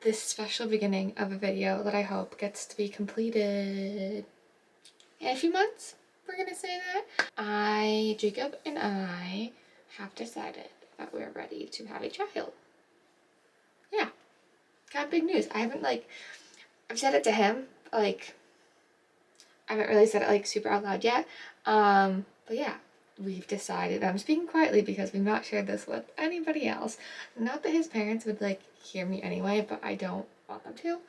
this special beginning of a video that I hope gets to be completed in a few months. We're gonna say that. Jacob and I have decided that we're ready to have a child. Yeah, got big news. I've said it to him, like, I haven't really said it like super out loud yet. But yeah, we've decided, I'm speaking quietly because we've not shared this with anybody else. Not that his parents would like hear me anyway, but I don't want them to.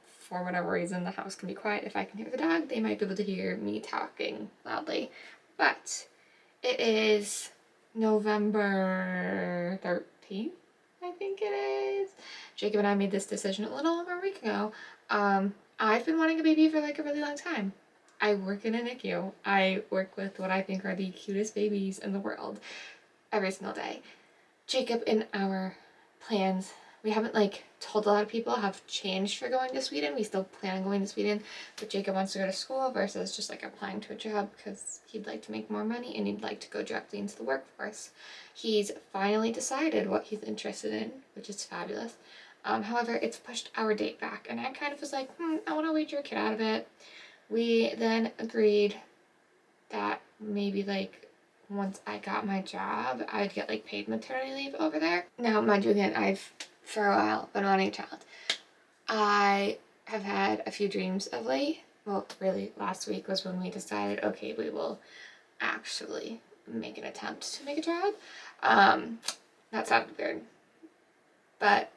For whatever reason, the house can be quiet. If I can hear the dog, they might be able to hear me talking loudly. But it is November 13th, I think it is. Jacob and I made this decision a little over a week ago. I've been wanting a baby for like a really long time. I work in a NICU. I work with what I think are the cutest babies in the world every single day. Jacob and our plans, we haven't like told a lot of people, have changed for going to Sweden. We still plan on going to Sweden, but Jacob wants to go to school versus just like applying to a job because he'd like to make more money and he'd like to go directly into the workforce. He's finally decided what he's interested in, which is fabulous. However, it's pushed our date back, and I kind of was like, I want to wait your kid out of it. We then agreed that maybe like once I got my job, I'd get like paid maternity leave over there. Now, mind you, again, I've for a while been wanting a child. I have had a few dreams of late. Well, really, last week was when we decided, okay, we will actually make an attempt to make a child. That sounded weird, but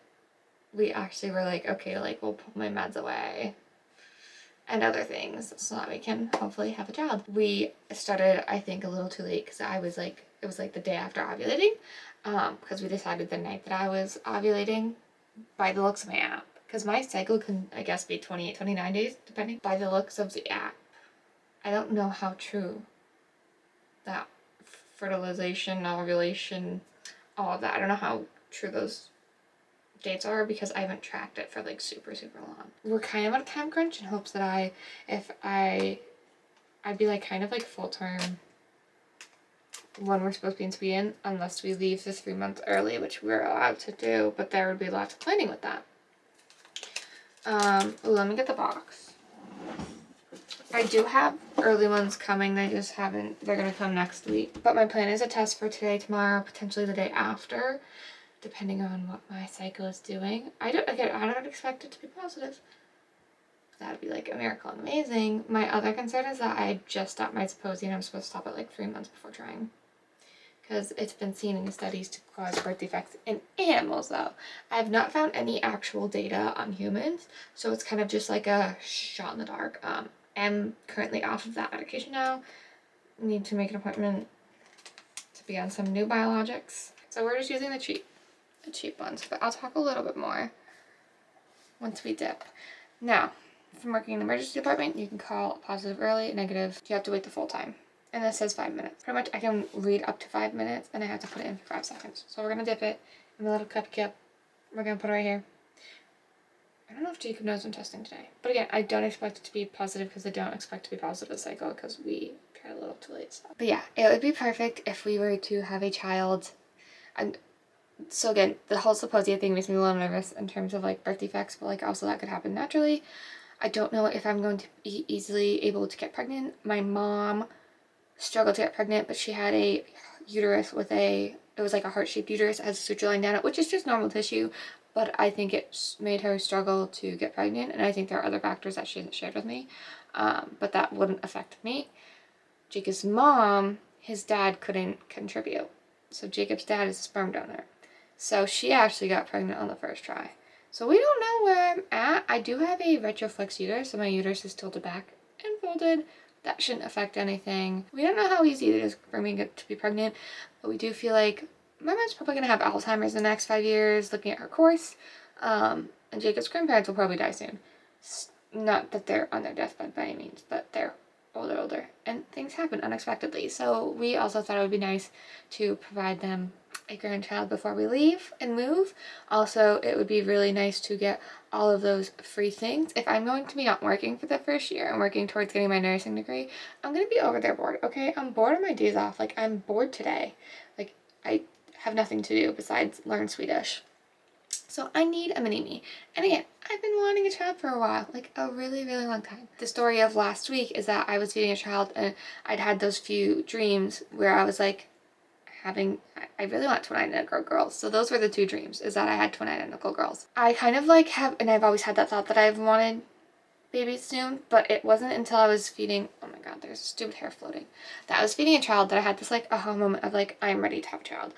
we actually were like, okay, like we'll put my meds away and other things so that we can hopefully have a child. We started, I think, a little too late because I was like, it was like the day after ovulating, because we decided the night that I was ovulating by the looks of my app, because my cycle can, I guess, be 28, 29 days, depending, by the looks of the app. I don't know how true that fertilization, ovulation, all of that, I don't know how true those dates are because I haven't tracked it for like super long. We're kind of on a time crunch in hopes that I'd be like kind of like full term when we're supposed to be in Sweden, unless we leave this 3 months early, which we're allowed to do, but there would be lots of planning with that. Let me get the box. I do have early ones coming, they're gonna come next week. But my plan is a test for today, tomorrow, potentially the day after, depending on what my cycle is doing. I don't expect it to be positive. That'd be like a miracle and amazing. My other concern is that I just stopped my Zeposia and I'm supposed to stop it like 3 months before trying. Because it's been seen in studies to cause birth defects in animals though. I have not found any actual data on humans, so it's kind of just like a shot in the dark. I'm currently off of that medication now. Need to make an appointment to be on some new biologics. So we're just using the cheap ones, but I'll talk a little bit more once we dip. Now, from working in the emergency department, you can call positive early, negative. You have to wait the full time. And this says 5 minutes. Pretty much I can read up to 5 minutes and I have to put it in for 5 seconds. So we're gonna dip it in the little cup. We're gonna put it right here. I don't know if Jacob knows I'm testing today. But again, I don't expect it to be positive because I don't expect to be positive this cycle because we tried a little too late. So. But yeah, it would be perfect if we were to have a child. And so again, the whole Zeposia thing makes me a little nervous in terms of like birth defects, but like also that could happen naturally. I don't know if I'm going to be easily able to get pregnant. My mom struggled to get pregnant, but she had a uterus with it was like a heart-shaped uterus. It has a suture line down it, which is just normal tissue, but I think it made her struggle to get pregnant, and I think there are other factors that she hasn't shared with me, but that wouldn't affect me. Jacob's mom, his dad couldn't contribute, so Jacob's dad is a sperm donor, so she actually got pregnant on the first try. So we don't know where I'm at. I do have a retroflex uterus, so my uterus is tilted back and folded. That shouldn't affect anything. We don't know how easy it is for me to be pregnant, but we do feel like my mom's probably going to have Alzheimer's in the next 5 years, looking at her course, and Jacob's grandparents will probably die soon. Not that they're on their deathbed by any means, but they're older, and things happen unexpectedly. So we also thought it would be nice to provide them a grandchild before we leave and move. Also, it would be really nice to get all of those free things. If I'm going to be not working for the first year and working towards getting my nursing degree, I'm going to be over there bored, okay? I'm bored on my days off. Like, I'm bored today. Like, I have nothing to do besides learn Swedish. So I need a mini-me. And again, I've been wanting a child for a while, like a really, really long time. The story of last week is that I was feeding a child and I'd had those few dreams where I was like I really want twin identical girls. So those were the two dreams, is that I had twin identical girls. I kind of like and I've always had that thought that I've wanted babies soon, but it wasn't until I was feeding, oh my god, there's stupid hair floating, that I was feeding a child that I had this like aha moment of like, I'm ready to have a child.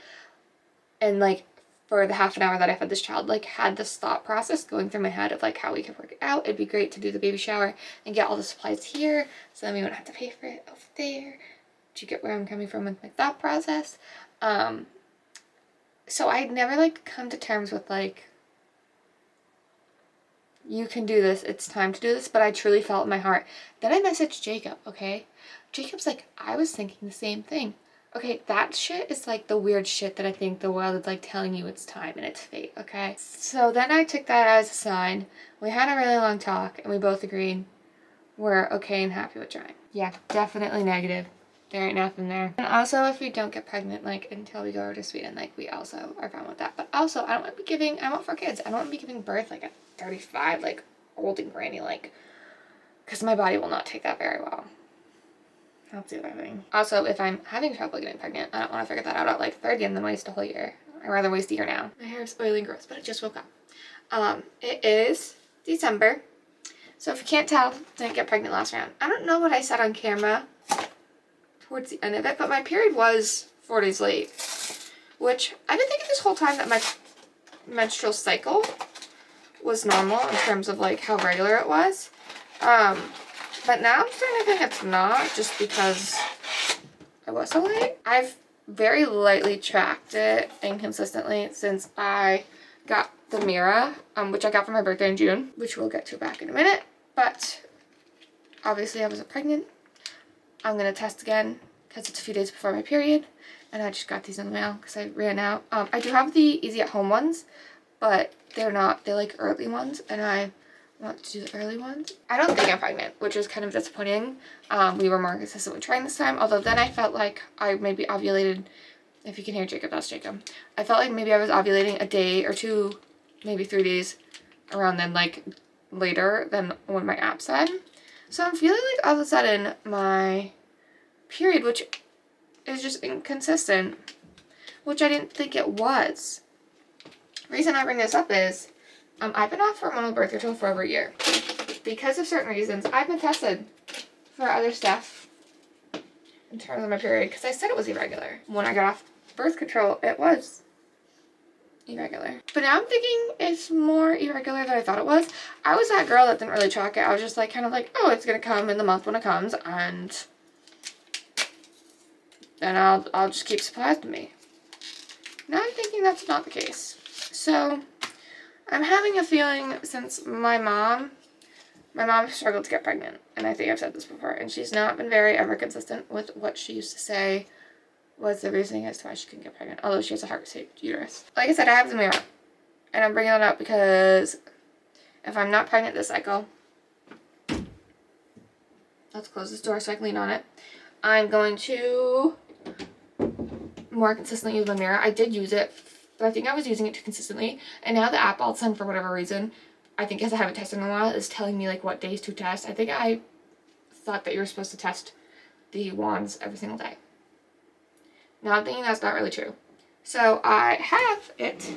And like for the half an hour that I fed this child, like had this thought process going through my head of like how we could work it out. It'd be great to do the baby shower and get all the supplies here so then we wouldn't have to pay for it over there. Do you get where I'm coming from with my thought process? So I'd never like come to terms with like, you can do this, it's time to do this, but I truly felt in my heart. Then I messaged Jacob, okay? Jacob's like, I was thinking the same thing. Okay, that shit is like the weird shit that I think the world is like telling you it's time and it's fate, okay? So then I took that as a sign. We had a really long talk and we both agreed we're okay and happy with trying. Yeah, definitely negative. There ain't nothing there. And also if we don't get pregnant like until we go over to Sweden, like we also are fine with that. But also I want 4 kids. I don't want to be giving birth like at 35, like old and granny, like, because my body will not take that very well. That's the other thing. Also, if I'm having trouble getting pregnant, I don't want to figure that out at like 30 and then waste a whole year. I'd rather waste a year now. My hair is oily and gross, but I just woke up. It is December. So if you can't tell, didn't get pregnant last round. I don't know what I said on camera towards the end of it, but my period was 4 days late, which I've been thinking this whole time that my menstrual cycle was normal in terms of like how regular it was. But now I'm starting to think it's not, just because I was so late. I've very lightly tracked it inconsistently since I got the Mira, which I got for my birthday in June, which we'll get to back in a minute. But obviously I wasn't pregnant. I'm going to test again because it's a few days before my period. And I just got these in the mail because I ran out. I do have the easy at home ones, but they're like early ones. And I want to do the early ones. I don't think I'm pregnant, which is kind of disappointing. We were more consistent with trying this time. Although then I felt like I maybe ovulated. If you can hear Jacob, that's Jacob. I felt like maybe I was ovulating a day or 2, maybe 3 days around then, like later than when my app said. So I'm feeling like all of a sudden my period, which is just inconsistent, which I didn't think it was. The reason I bring this up is I've been off hormonal birth control for over a year. Because of certain reasons, I've been tested for other stuff in terms of my period because I said it was irregular. When I got off birth control, it was irregular. But now I'm thinking it's more irregular than I thought it was. I was that girl that didn't really track it. I was just like kind of like, oh, it's gonna come in the month when it comes, and then I'll just keep supplies with me. Now I'm thinking that's not the case. So I'm having a feeling, since my mom struggled to get pregnant, and I think I've said this before, and she's not been very ever consistent with what she used to say was the reasoning as to why she couldn't get pregnant, although she has a heart-shaped uterus. Like I said, I have the mirror, and I'm bringing that up because if I'm not pregnant this cycle, let's close this door so I can lean on it, I'm going to more consistently use my mirror. I did use it, but I think I was using it too consistently, and now the app all of a sudden, for whatever reason, I think because I haven't tested in a while, is telling me like what days to test. I think I thought that you were supposed to test the wands every single day. Now I'm thinking that's not really true. So I have it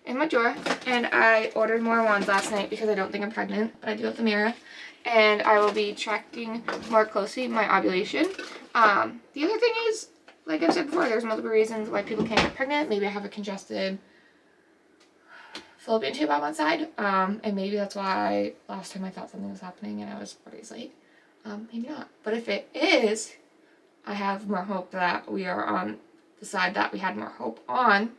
in my drawer, and I ordered more wands last night because I don't think I'm pregnant, but I do have the mirror, and I will be tracking more closely my ovulation. The other thing is, like I've said before, there's multiple reasons why people can't get pregnant. Maybe I have a congested fallopian tube on one side, and maybe that's why last time I thought something was happening and I was 4 days late. Maybe not. But if it is, I have more hope that we are on the side that we had more hope on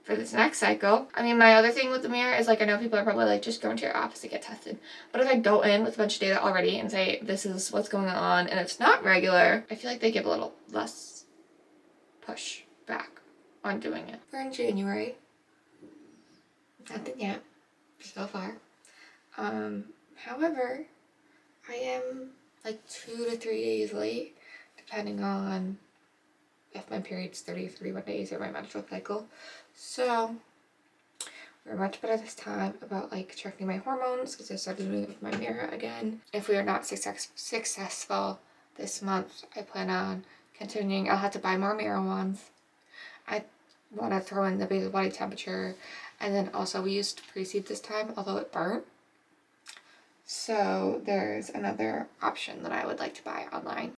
for this next cycle. I mean, my other thing with the mirror is, like, I know people are probably like, just go into your office to get tested. But if I go in with a bunch of data already and say, this is what's going on, and it's not regular, I feel like they give a little less push back on doing it. We're in January. Nothing yet, so far. However, I am like 2 to 3 days late, depending on if my period's 30 or 31 days or my menstrual cycle. So we're much better this time about like checking my hormones because I started doing it with my mirror again. If we are not successful this month, I plan on continuing. I'll have to buy more mirror ones. I want to throw in the basal body temperature, and then also we used pre-seed this time, although it burnt. So there's another option that I would like to buy online.